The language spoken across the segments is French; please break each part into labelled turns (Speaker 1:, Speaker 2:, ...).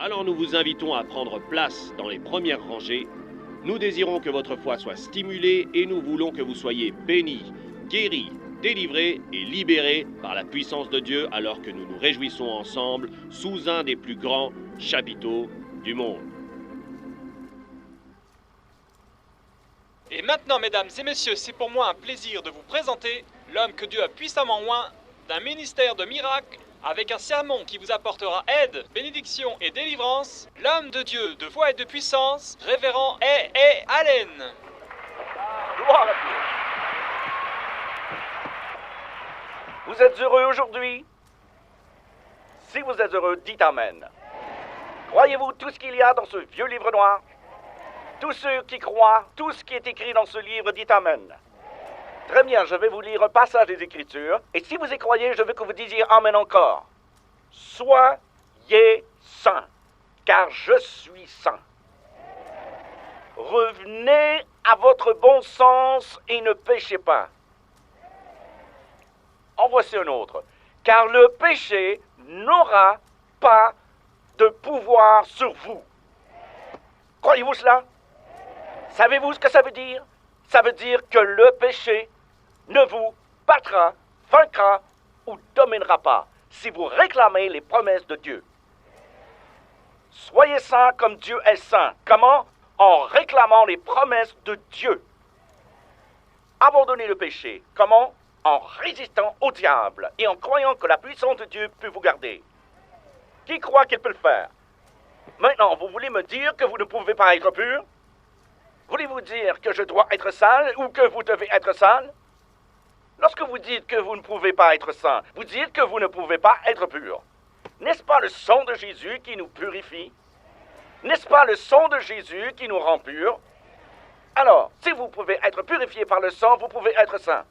Speaker 1: Alors nous vous invitons à prendre place dans les premières rangées. Nous désirons que votre foi soit stimulée et nous voulons que vous soyez bénis, guéris, délivrés et libérés par la puissance de Dieu alors que nous nous réjouissons ensemble sous un des plus grands chapiteaux du monde.
Speaker 2: Et maintenant, mesdames et messieurs, c'est pour moi un plaisir de vous présenter l'homme que Dieu a puissamment oint d'un ministère de miracles, avec un sermon qui vous apportera aide, bénédiction et délivrance, l'homme de Dieu de foi et de puissance, révérend A. Allen.
Speaker 3: Gloire à Dieu. Vous êtes heureux aujourd'hui? Si vous êtes heureux, dites Amen. Croyez-vous tout ce qu'il y a dans ce vieux livre noir? Tous ceux qui croient, tout ce qui est écrit dans ce livre, dites Amen. Très bien, je vais vous lire un passage des Écritures, et si vous y croyez, je veux que vous disiez Amen encore. Soyez saints, car je suis saint. Revenez à votre bon sens et ne péchez pas. En voici un autre. Car le péché n'aura pas de pouvoir sur vous. Croyez-vous cela? Savez-vous ce que ça veut dire? Ça veut dire que le péché ne vous battra, vaincra ou dominera pas si vous réclamez les promesses de Dieu. Soyez saints comme Dieu est saint. Comment? En réclamant les promesses de Dieu. Abandonnez le péché. Comment? En résistant au diable et en croyant que la puissance de Dieu peut vous garder. Qui croit qu'il peut le faire? Maintenant, vous voulez me dire que vous ne pouvez pas être pur? Voulez-vous dire que je dois être sale ou que vous devez être sale? Lorsque vous dites que vous ne pouvez pas être saint, vous dites que vous ne pouvez pas être pur. N'est-ce pas le sang de Jésus qui nous purifie? N'est-ce pas le sang de Jésus qui nous rend purs? Alors, si vous pouvez être purifié par le sang, vous pouvez être saint.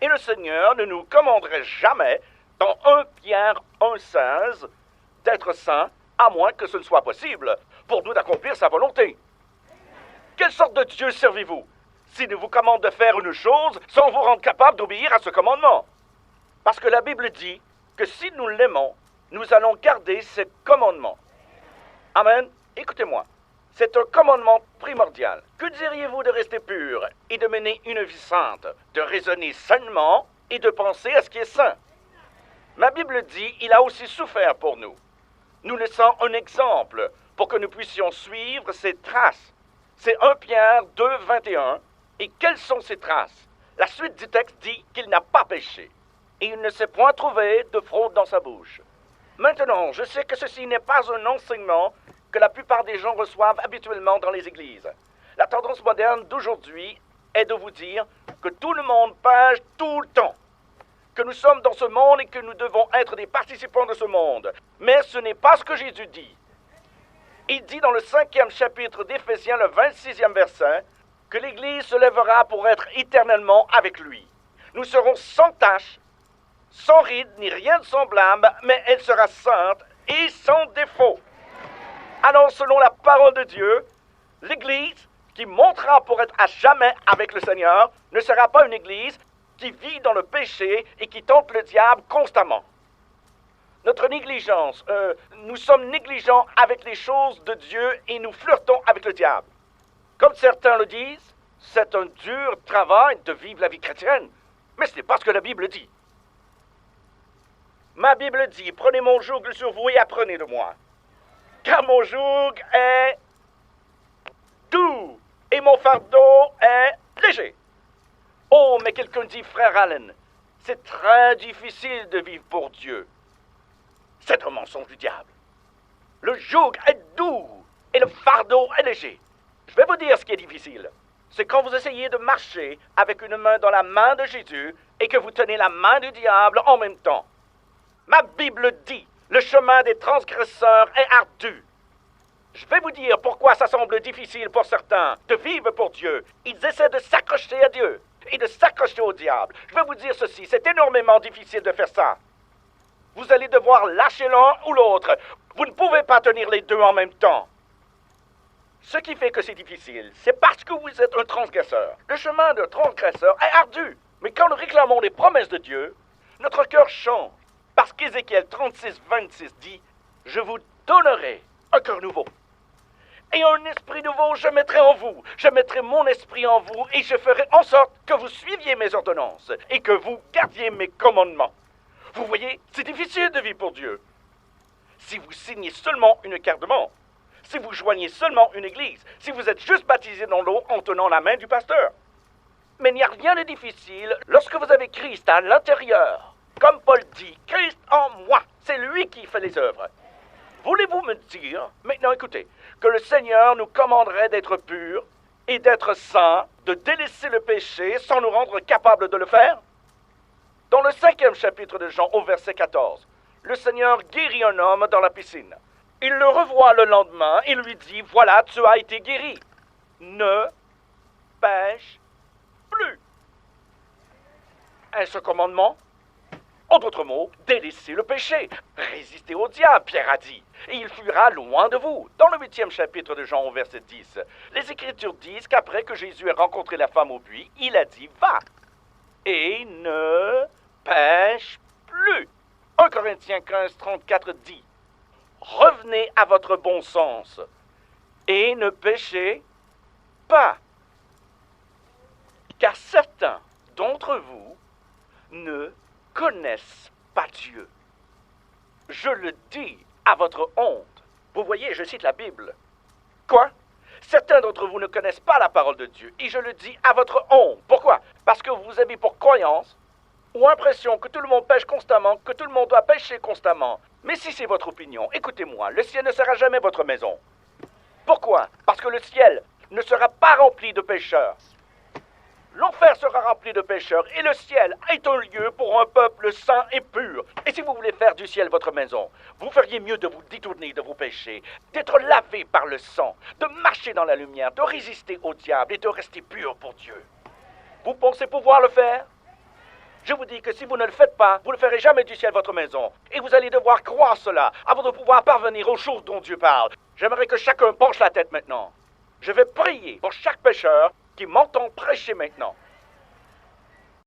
Speaker 3: Et le Seigneur ne nous commanderait jamais, dans 1 Pierre 1,16, d'être saint, à moins que ce ne soit possible pour nous d'accomplir sa volonté. Quelle sorte de Dieu servez-vous s'il vous commande de faire une chose sans vous rendre capable d'obéir à ce commandement? Parce que la Bible dit que si nous l'aimons, nous allons garder ses commandements. Amen. Écoutez-moi. C'est un commandement primordial. Que diriez-vous de rester pur et de mener une vie sainte, de raisonner sainement et de penser à ce qui est saint? Ma Bible dit il a aussi souffert pour nous, nous laissant un exemple pour que nous puissions suivre ses traces. C'est 1 Pierre 2, 21. Et quelles sont ces traces? La suite du texte dit qu'il n'a pas péché. Et il ne s'est point trouvé de fraude dans sa bouche. Maintenant, je sais que ceci n'est pas un enseignement que la plupart des gens reçoivent habituellement dans les églises. La tendance moderne d'aujourd'hui est de vous dire que tout le monde pêche tout le temps. Que nous sommes dans ce monde et que nous devons être des participants de ce monde. Mais ce n'est pas ce que Jésus dit. Il dit dans le 5e chapitre d'Éphésiens, le 26e verset, que l'Église se lèvera pour être éternellement avec lui. Nous serons sans tache, sans ride, ni rien de semblable, mais elle sera sainte et sans défaut. Alors, selon la parole de Dieu, l'Église qui montera pour être à jamais avec le Seigneur ne sera pas une Église qui vit dans le péché et qui tente le diable constamment. Notre négligence, nous sommes négligents avec les choses de Dieu et nous flirtons avec le diable. Comme certains le disent, c'est un dur travail de vivre la vie chrétienne, mais ce n'est pas ce que la Bible dit. Ma Bible dit, prenez mon joug sur vous et apprenez de moi, car mon joug est doux et mon fardeau est léger. Oh, mais quelqu'un dit, frère Allen, c'est très difficile de vivre pour Dieu. C'est un mensonge du diable. Le joug est doux et le fardeau est léger. Je vais vous dire ce qui est difficile. C'est quand vous essayez de marcher avec une main dans la main de Jésus et que vous tenez la main du diable en même temps. Ma Bible dit, le chemin des transgresseurs est ardu. Je vais vous dire pourquoi ça semble difficile pour certains de vivre pour Dieu. Ils essaient de s'accrocher à Dieu et de s'accrocher au diable. Je vais vous dire ceci, c'est énormément difficile de faire ça. Vous allez devoir lâcher l'un ou l'autre. Vous ne pouvez pas tenir les deux en même temps. Ce qui fait que c'est difficile, c'est parce que vous êtes un transgresseur. Le chemin d'un transgresseur est ardu. Mais quand nous réclamons les promesses de Dieu, notre cœur change. Parce qu'Ézéchiel 36, 26 dit « Je vous donnerai un cœur nouveau. Et un esprit nouveau, je mettrai en vous. Je mettrai mon esprit en vous et je ferai en sorte que vous suiviez mes ordonnances et que vous gardiez mes commandements. Vous voyez, c'est difficile de vivre pour Dieu. Si vous signez seulement une carte de membre, si vous joignez seulement une église, si vous êtes juste baptisé dans l'eau en tenant la main du pasteur. Mais il n'y a rien de difficile lorsque vous avez Christ à l'intérieur. Comme Paul dit, Christ en moi, c'est lui qui fait les œuvres. Voulez-vous me dire, maintenant écoutez, que le Seigneur nous commanderait d'être purs et d'être saints, de délaisser le péché sans nous rendre capables de le faire? Dans le 5e chapitre de Jean, au verset 14, le Seigneur guérit un homme dans la piscine. Il le revoit le lendemain et lui dit, voilà, tu as été guéri. Ne pêche plus. Est-ce un commandement? En d'autres mots, délaissez le péché, résistez au diable, Pierre a dit, et il fuira loin de vous. Dans le 8e chapitre de Jean au verset 10, les Écritures disent qu'après que Jésus ait rencontré la femme au puits, il a dit « Va » et ne pêche plus. 1 Corinthiens 15, 34 dit « Revenez à votre bon sens et ne péchez pas, car certains d'entre vous ne connaissent pas Dieu. Je le dis à votre honte. » Vous voyez, je cite la Bible. Quoi? Certains d'entre vous ne connaissent pas la parole de Dieu, et je le dis à votre honte. Pourquoi? Parce que vous avez pour croyance ou impression que tout le monde pêche constamment, que tout le monde doit pêcher constamment. Mais si c'est votre opinion, écoutez-moi, le ciel ne sera jamais votre maison. Pourquoi? Parce que le ciel ne sera pas rempli de pécheurs. L'enfer sera rempli de pécheurs et le ciel est un lieu pour un peuple saint et pur. Et si vous voulez faire du ciel votre maison, vous feriez mieux de vous détourner de vos péchés, d'être lavé par le sang, de marcher dans la lumière, de résister au diable et de rester pur pour Dieu. Vous pensez pouvoir le faire? Je vous dis que si vous ne le faites pas, vous ne ferez jamais du ciel votre maison. Et vous allez devoir croire cela avant de pouvoir parvenir aux choses dont Dieu parle. J'aimerais que chacun penche la tête maintenant. Je vais prier pour chaque pécheur qui m'entend prêcher maintenant.